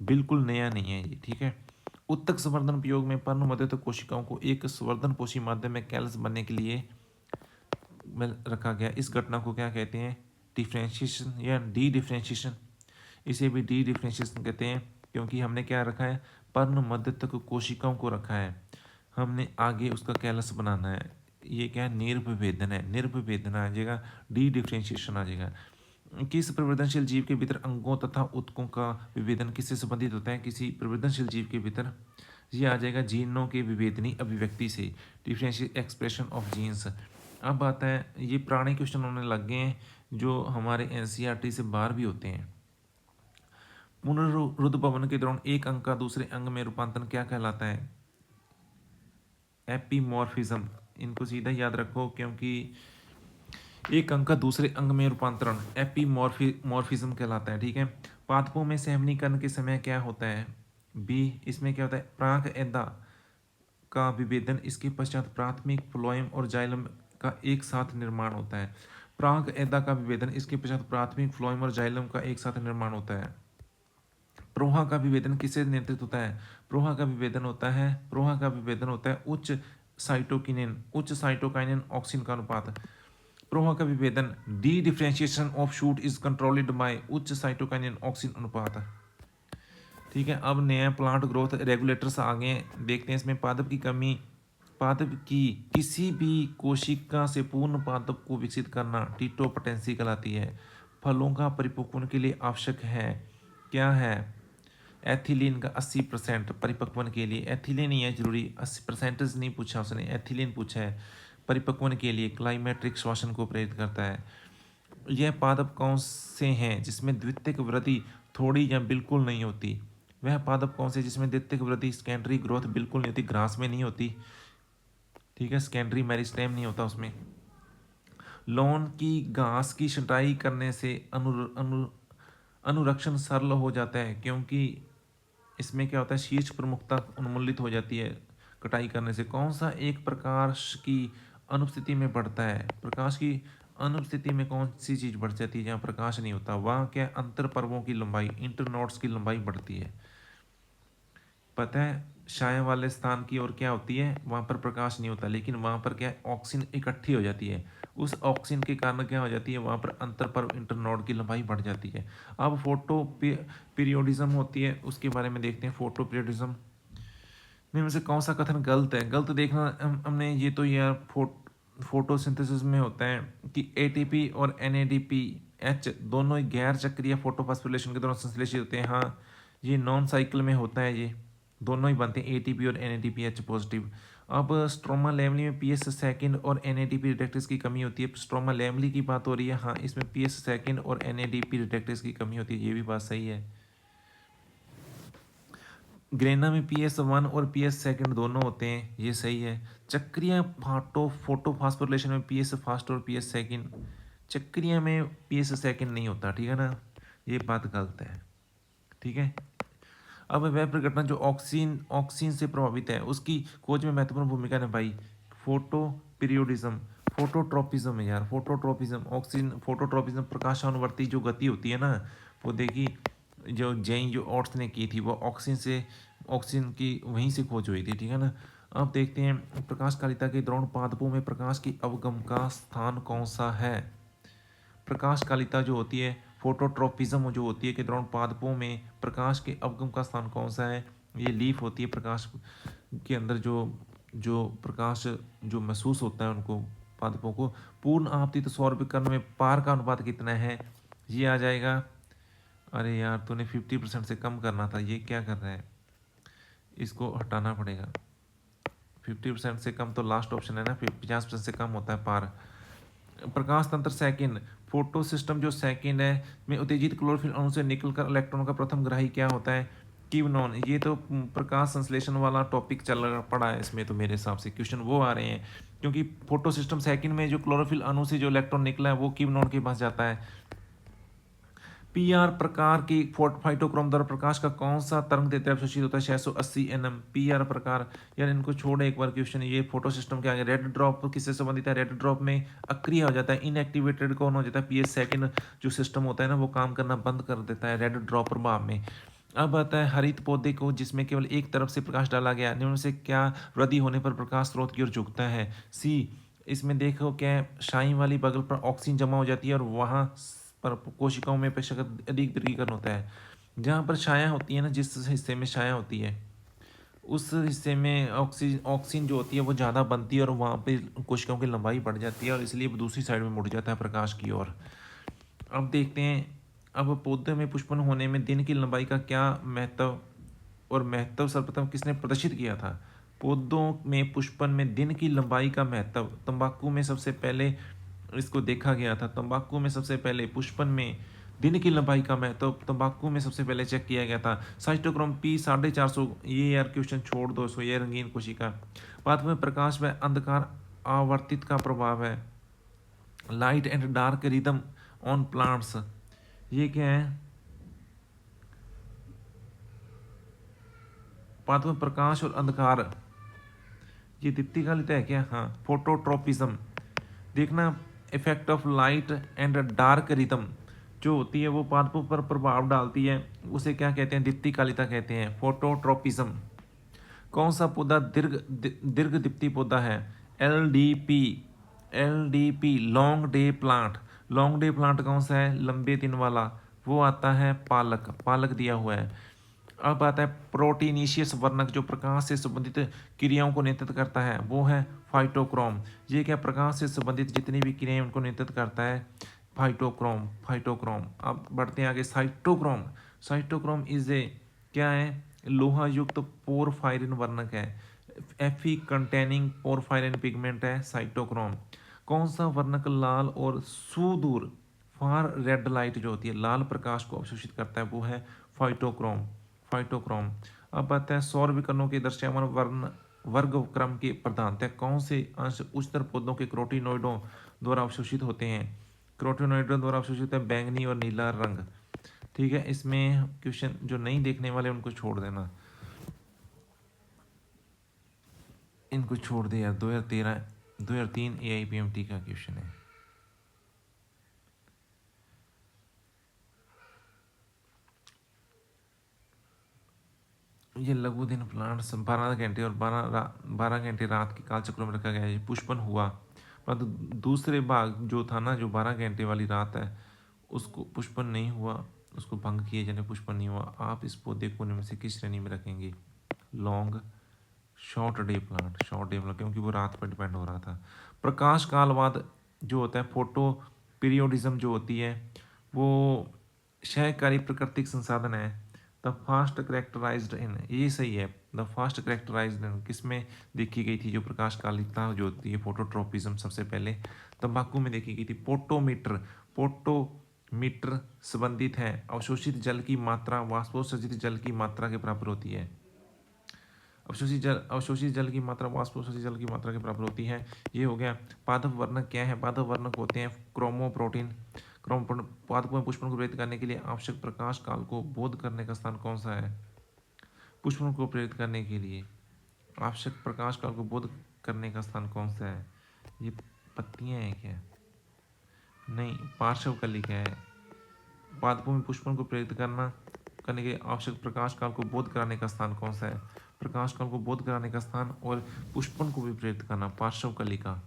Speaker 1: बिल्कुल नया नहीं है ये, ठीक है। उत्तक संवर्धन प्रयोग में पर्णमोदित कोशिकाओं को एक संवर्धन पोषी माध्यम में कैलस बनने के लिए में रखा गया। इस घटना को क्या कहते हैं? डिफ्रेंशिएशन या डी डिफ्रेंशिएशन। इसे भी डी डिफ्रेंशिएशन कहते हैं क्योंकि हमने क्या रखा है? पर्णमोदित कोशिकाओं को रखा है, हमने आगे उसका कैलस बनाना है। ये क्या है? निर्विभेदन है, निर्विभेदन आ जाएगा, डी डिफ्रेंशिएशन आ जाएगा। किस प्रवर्धनशील जीव के भीतर अंगों तथा उत्तकों का विभेदन किससे संबंधित होता है? किसी प्रवर्धनशील जीव के भीतर ये आ जाएगा जीनों के विभेदनी अभिव्यक्ति से, डिफरेंशियल एक्सप्रेशन ऑफ जीन्स। अब आता है, ये पुराने क्वेश्चन होने लग गए हैं जो हमारे एनसीईआरटी से बाहर भी होते हैं। पुनरुद्ध भवन के दौरान एक अंग का दूसरे अंग में रूपांतरण क्या कहलाता है? एपीमॉर्फिज्म। इनको सीधा याद रखो क्योंकि एक अंग का दूसरे अंग में रूपांतरण एपीमॉर्फिज्म कहलाता है, ठीक है। पादपों में सहमनीकरण के समय क्या होता है? बी, इसमें क्या होता है? प्राक एदा का विभेदन, इसके पश्चात प्राथमिक फ्लोएम और जाइलम का एक साथ निर्माण होता है। प्राग एदा का विभेदन, इसके पश्चात प्राथमिक फ्लोएम और जाइलम का एक साथ निर्माण होता है। प्रोहा का विभेदन किससे नियंत्रित होता है? प्रोहा का विभेदन होता है उच्च साइटोकाइनिन ऑक्सिन का अनुपात। प्रोहा का विभेदन D differentiation of shoot is controlled by उच्च साइटोकाइनिन ऑक्सिन अनुपात। ठीक है, अब नया प्लांट ग्रोथ रेगुलेटर्स आ गए हैं, देखते हैं इसमें। पादप की किसी भी कोशिका से पूर्ण पादप को विकसित करना टीटोपोटेंसी कहलाती है। फलों का परिपक्वन के लिए आवश्यक है, क्या है? एथिलीन का 80% परिपक्वन के लिए। एथिलीन नहीं है जरूरी, 80% नहीं पूछा उसने, एथिलीन पूछा है। परिपक्वन के लिए क्लाइमेट्रिक श्वसन को प्रेरित करता है। यह पादप कौन से हैं जिसमें द्वितीयक वृद्धि थोड़ी या बिल्कुल नहीं होती? वह पादप कौन से जिसमें द्वितीयक वृद्धि सेकेंडरी ग्रोथ बिल्कुल नहीं होती? ग्रास में नहीं होती, ठीक है, सेकेंडरी मेरिस्टेम नहीं होता उसमें। लॉन की घास की छंटाई करने से अनुरक्षण सरल हो जाता है, क्योंकि इसमें क्या होता है, शीर्ष प्रमुखता उन्मूलित हो जाती है कटाई करने से। कौन सा एक प्रकाश की अनुपस्थिति में बढ़ता है? प्रकाश की अनुपस्थिति में कौन सी चीज बढ़ जाती है जहाँ प्रकाश नहीं होता? वहाँ क्या, अंतर पर्वों की लंबाई, इंटरनोड्स की लंबाई बढ़ती है। पता है छाया वाले स्थान की ओर क्या होती है, वहाँ पर प्रकाश नहीं होता, लेकिन वहाँ पर क्या है, ऑक्सीजन इकट्ठी हो जाती है। उस ऑक्सीजन के कारण क्या हो जाती है, वहाँ पर अंतर पर्व इंटरनोड की लंबाई बढ़ जाती है। अब फोटो पीरियोडिज्म होती है, उसके बारे में देखते हैं। फोटो पीरियोडिज्म में से कौन सा कथन गलत है? गलत देखना हमने, ये तो यार फोटोसिंथेसिस में होता है कि एटीपी और NADPH दोनों ही गैर चक्रीय फोटोफॉस्फोरिलेशन के दौरान संश्लेषित होते हैं। हाँ, ये नॉन साइकिल में होता है, ये दोनों ही बनते हैं ATP और NADPH पॉजिटिव। अब स्ट्रोमा लेमली में PS सेकंड और NADP रिडक्टेज की कमी होती है। स्ट्रोमा लेमली की बात हो रही है, हाँ, इसमें PS सेकंड और NADP रिडक्टेज की कमी होती है, ये भी बात सही है। ग्रेना में PS1 और PS सेकंड दोनों होते हैं, ये सही है। चक्रीय फोटोफॉस्फोरिलेशन में PS फर्स्ट और PS सेकंड, चक्रीय में PS सेकंड नहीं होता, ठीक है ना, ये बात गलत है। ठीक है, अब वह प्रघटना जो ऑक्सीजन से प्रभावित है उसकी खोज में महत्वपूर्ण भूमिका निभाई। फोटो पीरियोडिज्म, फोटोट्रोपिज्म है यार, फोटोट्रोपिज्म, ऑक्सीजन फोटोट्रोपिज्म, प्रकाशानुवर्ती जो गति होती है ना, वो देखी जो ऑर्ट्स ने की थी, वो ऑक्सीजन की वहीं से खोज हुई थी, ठीक है ना। अब देखते हैं प्रकाशकालिता के दौरान पादपों में प्रकाश की अवगम का स्थान कौन सा है? प्रकाशकालिता जो होती है, फोटोट्रोपिज्म जो होती है के दौरान पादपों में प्रकाश के अवगम का स्थान कौन सा है? ये लीफ होती है, प्रकाश के अंदर जो जो प्रकाश जो महसूस होता है उनको, पादपों को। पूर्ण आपतित सौरभिकर्ण में पार का अनुपात कितना है? ये आ जाएगा, अरे यार तूने 50% से कम करना था, ये क्या कर रहा है, इसको हटाना पड़ेगा। 50% से कम तो लास्ट ऑप्शन है ना, 50% से कम होता है पार। प्रकाश तंत्र सेकंड, फोटो सिस्टम जो सेकंड है में उत्तेजित क्लोरोफिल अणु से निकलकर इलेक्ट्रॉन का प्रथम ग्राही क्या होता है? क्यूनॉन। ये तो प्रकाश संश्लेषण वाला टॉपिक चल पड़ा है इसमें, तो मेरे हिसाब से क्वेश्चन वो आ रहे हैं, क्योंकि फोटो सिस्टम सेकंड में जो क्लोरोफिल अणु से जो इलेक्ट्रॉन निकला है वो क्यूनॉन के पास जाता है। PR प्रकार की फाइटोक्रोम द्वारा प्रकाश का कौन सा तरंग देते अवशोषित होता है? 680 nm। PR प्रकार, यार इनको छोड़े एक बार क्वेश्चन, ये फोटो सिस्टम के आगे। रेड ड्रॉप किससे संबंधित है? रेड ड्रॉप में अक्रिय हो जाता है, इनएक्टिवेटेड कौन हो जाता है? PS सेकंड जो सिस्टम होता है ना, वो काम करना बंद कर देता है रेड ड्रॉप प्रभाव में। अब आता है हरित पौधे को जिसमें केवल एक तरफ से प्रकाश डाला गया, निम्न से क्या वृद्धि होने पर प्रकाश स्रोत की ओर झुकता है? C। इसमें देखो क्या, शाई वाली बगल पर ऑक्सीजन जमा हो जाती है और वहाँ पर कोशिकाओं में अपेक्षाकृत अधिक वर्गीकरण होता है। जहाँ पर छाया होती है ना, जिस हिस्से में छाया होती है उस हिस्से में ऑक्सीजन जो होती है वो ज़्यादा बनती है और वहाँ पे कोशिकाओं की लंबाई बढ़ जाती है और इसलिए वो दूसरी साइड में मुड़ जाता है प्रकाश की ओर। अब देखते हैं, अब पौधे में पुष्पन होने में दिन की लंबाई का क्या महत्व, और महत्व सर्वप्रथम किसने प्रदर्शित किया था? पौधों में पुष्पन में दिन की लंबाई का महत्व तंबाकू में सबसे पहले इसको देखा गया था। तंबाकू में सबसे पहले पुष्पन में दिन की लंबाई का महत्व तंबाकू में सबसे पहले चेक किया गया था। साइटोक्रोम P 450, ये यार क्वेश्चन छोड़ दो इसको, ये रंगीन कोशिका। पादप में प्रकाश व अंधकार आवर्तित का प्रभाव है। Light and dark rhythm on plants, ये क्या है? पादप में प्रकाश और अंधकार ये दीप्तिकालिता है क्या? हाँ। फोटोट्रोपिज्म, देखना effect of light and dark rhythm जो होती है वो पादपों पर प्रभाव डालती है, उसे क्या कहते हैं? दीप्तिकालिता कहते हैं, फोटोट्रोपिज्म। कौन सा पौधा दीर्घ दीप्ति पौधा है? LDP, LDP long day plant. Long day plant कौन सा है? लंबे दिन वाला, वो आता है पालक, पालक दिया हुआ है। अब आता है प्रोटीनीशियस वर्णक जो प्रकाश से संबंधित क्रियाओं को नियंत्रित करता है, वो है फाइटोक्रोम। ये क्या प्रकाश से संबंधित जितनी भी क्रियाएं उनको नियंत्रित करता है? Phytochrome, phytochrome. अब बढ़ते हैं आगे, साइटोक्रोम। साइटोक्रोम इज ए क्या है? लोहा युक्त पोरफायरिन वर्णक है, Fe कंटेनिंग पोरफायरिन पिगमेंट है साइटोक्रोम। कौन सा वर्णक लाल और सुदूर फार रेड लाइट जो होती है, लाल प्रकाश को अवशोषित करता है, वो है फाइटोक्रोम, फाइटोक्रोम। अब आता है सौर विकिरणों के दृश्यमान वर्ण वर्ग क्रम के प्रधानतः कौन से अंश उच्चतर पौधों के क्रोटिनोइडों द्वारा अवशोषित होते हैं? क्रोटिनोइडों द्वारा अवशोषित है बैंगनी और नीला रंग। ठीक है, इसमें क्वेश्चन जो नहीं देखने वाले उनको छोड़ देना, इनको छोड़ दे यार। 2003 AIPMT का क्वेश्चन है। ये लघु दिन प्लांट्स 12 घंटे और 12 घंटे रात के काल चक्रों में रखा गया है, पुष्पन हुआ। परंतु दूसरे भाग जो था ना, जो 12 घंटे वाली रात है, उसको पुष्पन नहीं हुआ, उसको भंग किए जाने पुष्पन नहीं हुआ। आप इस पौधे को उनमें से किस श्रेणी में रखेंगे? Long short day plant, short day plant, क्योंकि वो रात पर डिपेंड हो रहा था। प्रकाश कालवाद जो होता है, फोटो पीरियोडिज्म जो होती है, वो क्षयकारी प्राकृतिक संसाधन है। द फास्ट करेक्टराइज्ड इन, ये सही है, द फास्ट करेक्टराइज्ड इन किस में देखी गई थी? जो प्रकाश कालिकता जो होती है, फोटोट्रोपिज्म, सबसे पहले तंबाकू में देखी गई थी। पोटोमीटर, पोटोमीटर संबंधित है अवशोषित जल की मात्रा वाष्पोत्सर्जित जल की मात्रा के बराबर होती है। अवशोषित जल की मात्रा वाष्पोत्सर्जित जल की मात्रा के बराबर होती है। ये हो गया। पादप वर्णक क्या है? पादप वर्णक होते हैं क्रोमोप्रोटीन। पादपों में पुष्पन को प्रेरित करने के लिए आवश्यक प्रकाश काल को बोध करने का स्थान कौन सा है? पुष्पन को प्रेरित करने के लिए आवश्यक प्रकाश काल को बोध करने का स्थान कौन सा है? ये पत्तियां हैं क्या? नहीं, पार्श्व कलिका है। पादपों में पुष्पन को प्रेरित करने के आवश्यक प्रकाश काल को बोध कराने का स्थान कौन सा है? प्रकाश काल को बोध कराने का स्थान और पुष्पन को भी प्रेरित करना, पार्श्व कलिका।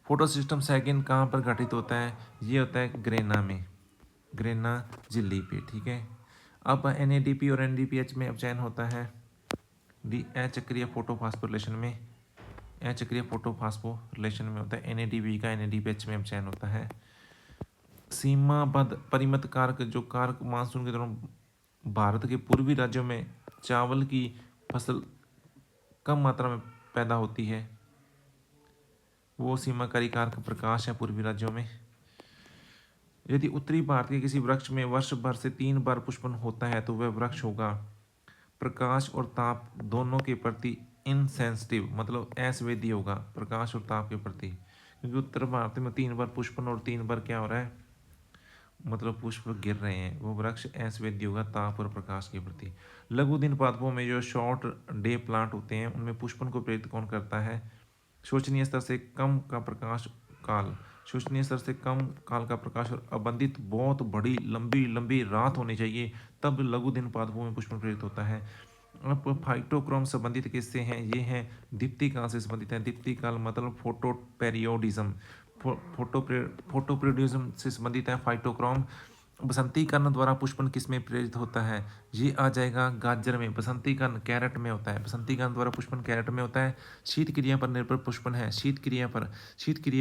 Speaker 1: फोटो सिस्टम सेकंड कहाँ पर घटित होता है? ये होता है ग्रेना में, ग्रेना झिल्ली पे। ठीक है, अब NADP और NADPH में अपचयन होता है अचक्रीय फोटोफॉस्फोरिलेशन में, अचक्रीय फोटोफॉस्फोरिलेशन में होता है। NADP का NADPH में अपचयन होता है। सीमाबद्ध परिमित कारक, जो कारक मानसून के दौरान भारत के पूर्वी राज्यों में चावल की फसल कम मात्रा में पैदा होती है, वो सीमाकारी कारक प्रकाश है पूर्वी राज्यों में। यदि उत्तरी भारत के किसी वृक्ष में वर्ष भर से 3 बार पुष्पन होता है तो वह वृक्ष होगा प्रकाश और ताप दोनों के प्रति इनसेंसिटिव, मतलब असंवेदी होगा प्रकाश और ताप के प्रति, क्योंकि उत्तर भारत में 3 बार पुष्पन और 3 बार क्या हो रहा है, मतलब पुष्प गिर रहे हैं, वो वृक्ष असंवेदी होगा ताप और प्रकाश के प्रति। लघु दिन पादपों में जो शॉर्ट डे प्लांट होते हैं उनमें पुष्पन को प्रेरित कौन करता है? शोचनीय स्तर से कम का प्रकाश काल, शोचनीय स्तर से कम काल का प्रकाश और अबंधित बहुत बड़ी लंबी लंबी रात होनी चाहिए, तब लघु दिन पादपों में पुष्पन प्रेरित होता है। अब फाइटोक्रोम संबंधित किससे हैं? ये हैं दीप्ति काल से संबंधित है। दीप्ति काल मतलब फोटोपेरियोडिज्म, फोटोपेरियोडिज्म से संबंधित है फाइटोक्रोम। बसंतीकरण द्वारा पुष्पन किस में प्रेरित होता है? ये आ जाएगा गाजर में। बसंतीकरण कैरेट में होता है, बसंतीकरण द्वारा पुष्पन कैरेट में होता है। शीत क्रिया पर निर्भर पुष्पन है, शीत क्रिया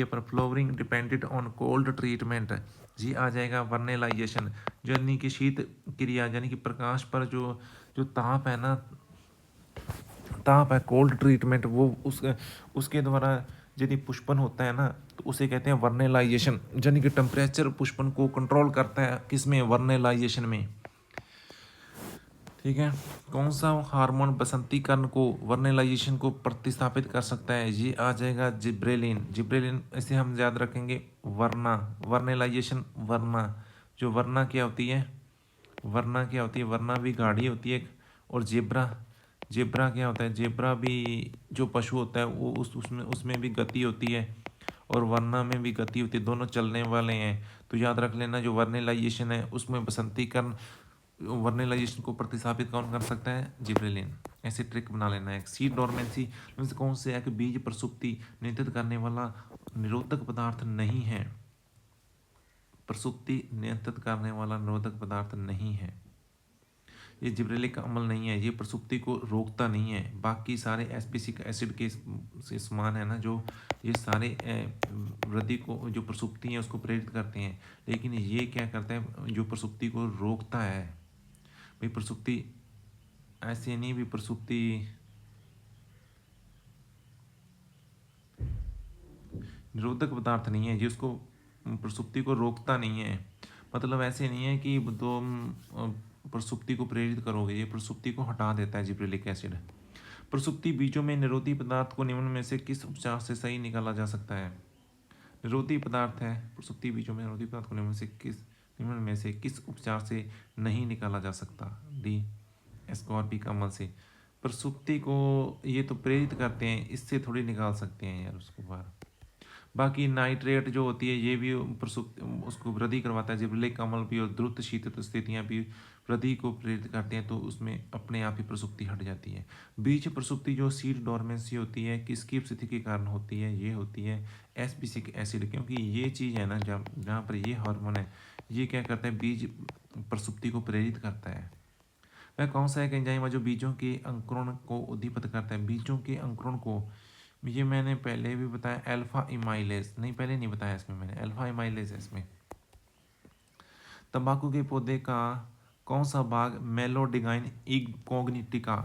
Speaker 1: पर flowering depended on cold treatment. ये आ जाएगा वर्नेलाइजेशन, यानी कि शीत क्रिया यानी कि प्रकाश पर जो जो ताप है ना, ताप है, कोल्ड ट्रीटमेंट, वो उसके द्वारा यदि पुष्पन होता है ना तो उसे कहते हैं वर्नेलाइजेशन, यानी कि टेम्परेचर पुष्पन को कंट्रोल करता है किसमें? वर्नेलाइजेशन में। ठीक है, कौन सा हार्मोन बसंतीकरण को, वर्नेलाइजेशन को प्रतिस्थापित कर सकता है? ये आ जाएगा जिब्रेलिन। जिब्रेलिन इसे हम याद रखेंगे वर्ना, वर्नेलाइजेशन वर्ना। जो वर्ना क्या होती है? वर्ना क्या होती है? वर्ना भी गाढ़ी होती है और जेब्रा जेब्रा क्या होता है? जेब्रा भी जो पशु होता है वो उसमें भी गति होती है और वर्ना में भी गति होती है, दोनों चलने वाले हैं। तो याद रख लेना, जो वर्नेलाइजेशन है उसमें बसंतीकरण, वर्नेलाइजेशन को प्रतिस्थापित कौन कर सकता है? जिब्रेलिन। ऐसे ट्रिक बना लेना है। सीड डोरमेंसी में से कौन से है कि बीज प्रसुप्ति नियंत्रित करने वाला निरोधक पदार्थ नहीं है? प्रसुप्ति नियंत्रित करने वाला निरोधक पदार्थ नहीं है, ये जिब्रेलिक अम्ल नहीं है, ये प्रसुप्ति को रोकता नहीं है। बाकी सारे एस्पेसिक एसिड के से समान है ना, जो ये सारे वृद्धि को, जो प्रसुप्ति है उसको प्रेरित करते हैं, लेकिन ये क्या करता है? जो प्रसुप्ति को रोकता है। भाई प्रसुप्ति ऐसे नहीं भी, प्रसुप्ति निरोधक पदार्थ नहीं है, जिसको प्रसुप्ति को रोकता नहीं है। मतलब ऐसे नहीं है कि तुम प्रसुप्ति को प्रेरित करोगे, ये प्रसुप्ति को हटा देता है जिब्रेलिक एसिड। प्रसुप्ति बीजों में निरोधी पदार्थ को निम्न में से किस उपचार से सही निकाला जा सकता है? निरोधी पदार्थ है प्रसुप्ति बीजों में, निरोधी पदार्थ को निम्न में से किस उपचार से नहीं निकाला जा सकता? डी, एस्कॉर्बिक अम्ल से। प्रसुप्ति को ये तो प्रेरित करते हैं, इससे थोड़ी निकाल सकते हैं यार उसको बाहर। बाकी नाइट्रेट जो होती है ये भी उसको वृद्धि करवाता है, जिब्रेलिक अम्ल भी, और द्रुत शीतल स्थितियाँ भी वृद्धि को प्रेरित करते हैं, तो उसमें अपने आप ही प्रसुप्ति हट जाती है। बीज प्रसुप्ति जो सीड डोरमेंसी होती है, किसकी उपस्थिति के कारण होती है? ये होती है एस्पेसिक एसिड, क्योंकि ये चीज़ है ना, जहाँ पर ये हार्मोन है, ये क्या करता है? बीज प्रसुप्ति को प्रेरित करता है। वह कौन सा एक एंजाइम है जो बीजों के अंकुरण को उद्दीपित करता है? बीजों के अंकुरण को, ये मैंने पहले भी बताया, अल्फा इमाइलेज। नहीं, पहले नहीं बताया इसमें मैंने, अल्फा इमाइलेज है इसमें। तंबाकू के पौधे का कौन सा भाग मेलोडिगाइन इनकॉग्निटिका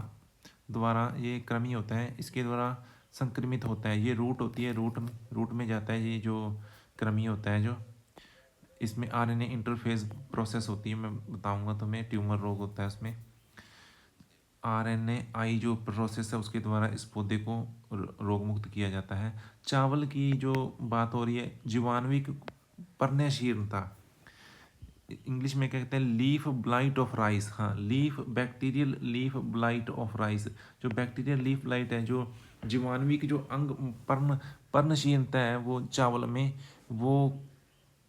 Speaker 1: द्वारा, ये कृमि होता है, इसके द्वारा संक्रमित होता है? ये रूट होती है, रूट में जाता है, ये जो कृमि होता है, जो इसमें आरएनए इंटरफेस प्रोसेस होती है, मैं बताऊंगा तुम्हें। ट्यूमर रोग होता है उसमें, RNAi जो प्रोसेस है उसके द्वारा इस पौधे को रोग मुक्त किया जाता है। चावल की जो बात हो रही है, जीवाणुविक पर्णशीलता, इंग्लिश में क्या कहते हैं? Leaf blight of rice. हाँ, leaf bacterial leaf blight of rice. जो बैक्टीरियल लीफ ब्लाइट है, जो जीवाणुविक जो अंग पर्णशीलता है वो चावल में, वो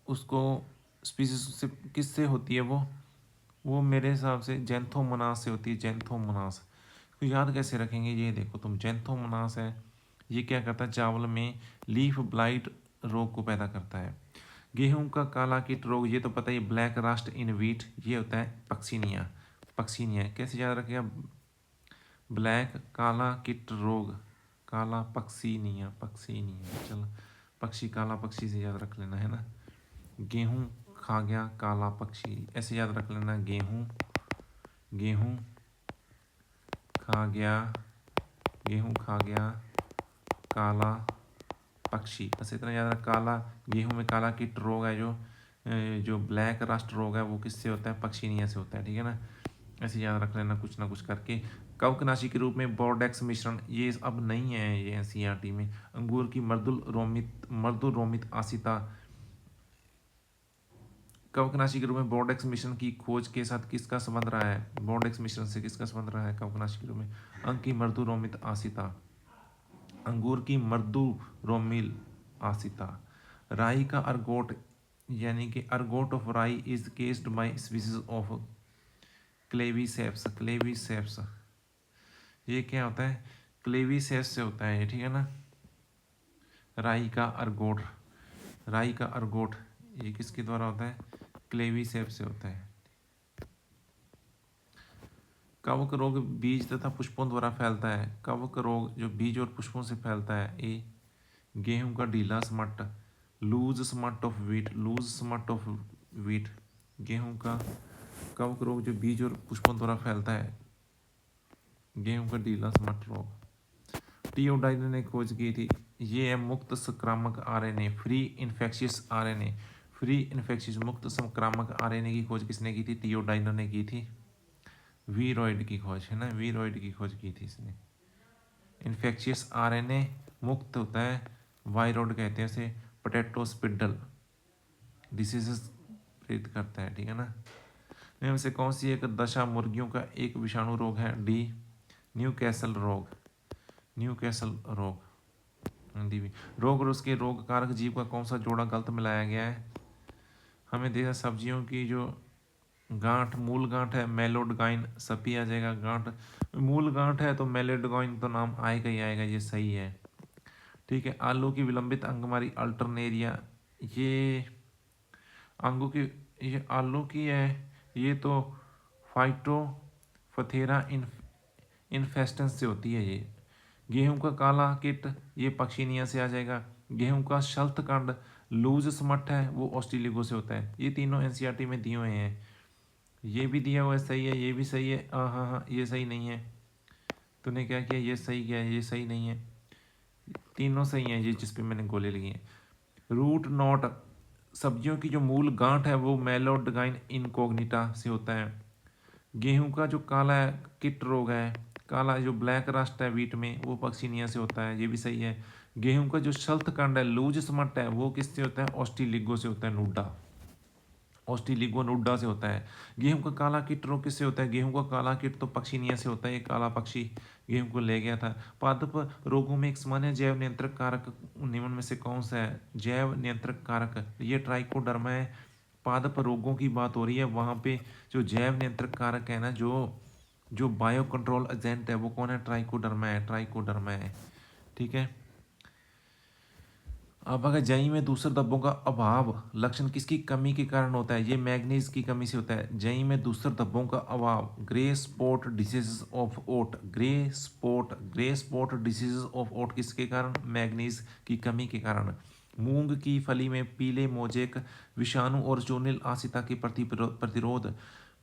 Speaker 1: उसको स्पीसीज से किससे होती है? वो मेरे हिसाब से जैंथोमोनास से होती है, जैंथोमोनास। तो याद कैसे रखेंगे? ये देखो तुम, जैंथोमोनास है, ये क्या करता है? चावल में लीफ ब्लाइट रोग को पैदा करता है। गेहूं का काला कीट रोग, ये तो पता ही, ब्लैक रस्ट इन व्हीट, ये होता है पक्सीनिया। पक्सीनिया कैसे याद रखेगा? ब्लैक काला कीट रोग, काला पक्सीनिया, पक्सीनिया, चलो पक्षी, काला पक्षी से याद रख लेना है ना। गेहूं खा गया काला पक्षी, ऐसे याद रख लेना। गेहूं गेहूं खा गया, गेहूं खा गया काला पक्षी, बस इतना याद रख। काला, गेहूं में काला कीट रोग है, जो ब्लैक रस्ट रोग है, वो किससे होता है? पक्षीनिया से होता है, ठीक है ना। ऐसे याद रख लेना कुछ ना कुछ करके। कवकनाशी के रूप में बोर्डेक्स मिश्रण, ये अब नहीं है, ये एनसीईआरटी में। अंगूर की मर्दुल रोमित आसिता, कवकनाशी के रूप में बोर्डेक्स मिश्रण की खोज के साथ किसका संबंध रहा है? बोर्डेक्स मिश्रण से किसका संबंध रहा है कवकनाशी के रूप में? अंग की मर्दु रोमित आसिता, अंगूर की मर्दु रोमिल आसिता। राई का अर्गोट, यानी कि ergot of rye is caused by species of Claviceps. Claviceps ये क्या होता है? क्लेवीसेप्स से होता है ये, ठीक है ना। राई का अर्गोट, राई का अर्गोट ये किसके द्वारा होता है? क्लेवीसेप्स से होता है। कवक रोग बीज तथा पुष्पों द्वारा फैलता है। कवक रोग जो बीज और पुष्पों से फैलता है। ए, गेहूं का ढीला smut, loose smut of wheat, loose smut of wheat. गेहूं का कवक रोग जो बीज और पुष्पों द्वारा फैलता है, गेहूं का ढीला स्मट रोग। टीओडाइनर ने खोज की थी, ये है मुक्त संक्रामक RNA, free infectious RNA. Free infectious मुक्त संक्रामक आरएनए की खोज किसने की थी? टीओडाइनर ने की थी। वीरॉइड की खोज है ना, वीरॉइड की खोज की थी इसने। इन्फेक्शियस आरएनए मुक्त होता है, वायरॉइड कहते हैं इसे, पोटैटो स्पिडल डिसीजेस प्रेरित करता है, ठीक है ना। इनमें से कौन सी एक दशा मुर्गियों का एक विषाणु रोग है? डी, न्यूकैसल रोग, न्यूकैसल रोग हिंदी भी। रोग और उसके रोग कारक जीव का कौन सा जोड़ा गलत मिलाया गया है? हमें देखा सब्जियों की जो गांठ, मूल गांठ है मेलोडगाइन, सपी आ जाएगा। गांठ मूल गांठ है तो मेलोडगाइन तो नाम आएगा ही आएगा, ये सही है। ठीक है, आलू की विलंबित अंगमारी अल्टरनेरिया, ये अंगों की, ये आलू की है, ये तो फाइटोफथेरा इन्फेस्टेंस से होती है ये। गेहूं का काला किट, ये पक्षीनिया से आ जाएगा। गेहूं का शल्तकांड लूज स्मट है, वो ऑस्ट्रेलिगो से होता है। ये तीनों एनसीईआरटी में दिए हुए हैं। ये भी दिया हुआ है, सही है, ये भी सही है। हाँ हाँ हाँ, ये सही नहीं है। तूने क्या किया, ये सही किया, ये सही नहीं है। तीनों सही हैं ये जिस पे मैंने गोले लगी हैं। रूट नॉट, सब्जियों की जो मूल गांठ है वो मेलोडगाइन इनकोग्निटा से होता है। गेहूं का जो काला किट रोग है, काला जो ब्लैक रस्ट है वीट में, वो पक्सिनिया से होता है, ये भी सही है। गेहूं का जो शल्तकांड है लूज स्मट है, वो किससे होता है? ऑस्ट्रेलिगो से होता है, नूडा, ऑस्ट्रेलिगो नूडा से होता है। गेहूं का काला किट रोग किससे होता है? गेहूं का काला किट तो पक्षीनिया से होता है, ये काला पक्षी गेहूं को ले गया था। पादप रोगों में एक सामान्य जैव नियंत्रक कारक निम्न में से कौन सा है? जैव नियंत्रक कारक, ये ट्राइकोडर्मा है। पादप रोगों की बात हो रही है, वहां पे जो जैव नियंत्रक कारक है ना, जो जो बायो कंट्रोल एजेंट है, वो कौन है? ट्राइकोडर्मा है, ट्राइकोडर्मा है। ठीक है। अब अगर जई में दूसरे धब्बों का अभाव लक्षण किसकी कमी के कारण होता है? ये मैग्नीज की कमी से होता है। जई में दूसरे धब्बों का अभाव, grey spot disease of oat, grey spot disease of oat किसके कारण? मैग्नीज की कमी के कारण। मूंग की फली में पीले मोजेक विषाणु और चूर्णिल आसिता के प्रति प्रतिरोध,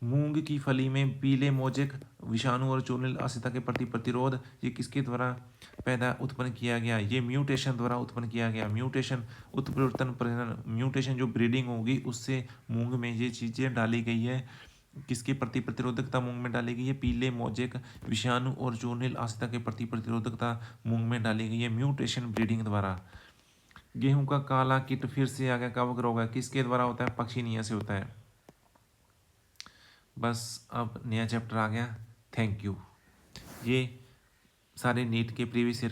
Speaker 1: मूंग की फली में पीले मोजेक विषाणु और चूर्णिल आसिता के प्रति प्रतिरोध, ये किसके द्वारा पैदा उत्पन्न किया गया? ये म्यूटेशन द्वारा उत्पन्न किया गया। म्यूटेशन उत्परिवर्तन प्रजनन, म्यूटेशन जो ब्रीडिंग होगी उससे मूंग में ये चीज़ें डाली गई है। किसके प्रति प्रतिरोधकता मूंग में डाली गई है? पीले मोजेक विषाणु और चूर्णिल आसिता के प्रति प्रतिरोधकता मूंग में डाली गई है म्यूटेशन ब्रीडिंग द्वारा। गेहूं का काला कीट फिर से आ गया, कवक रोग है, किसके द्वारा होता है? पक्षीनिया से होता है। बस अब नया चैप्टर आ गया। Thank you. ये सारे नीट के प्रीवियस ईयर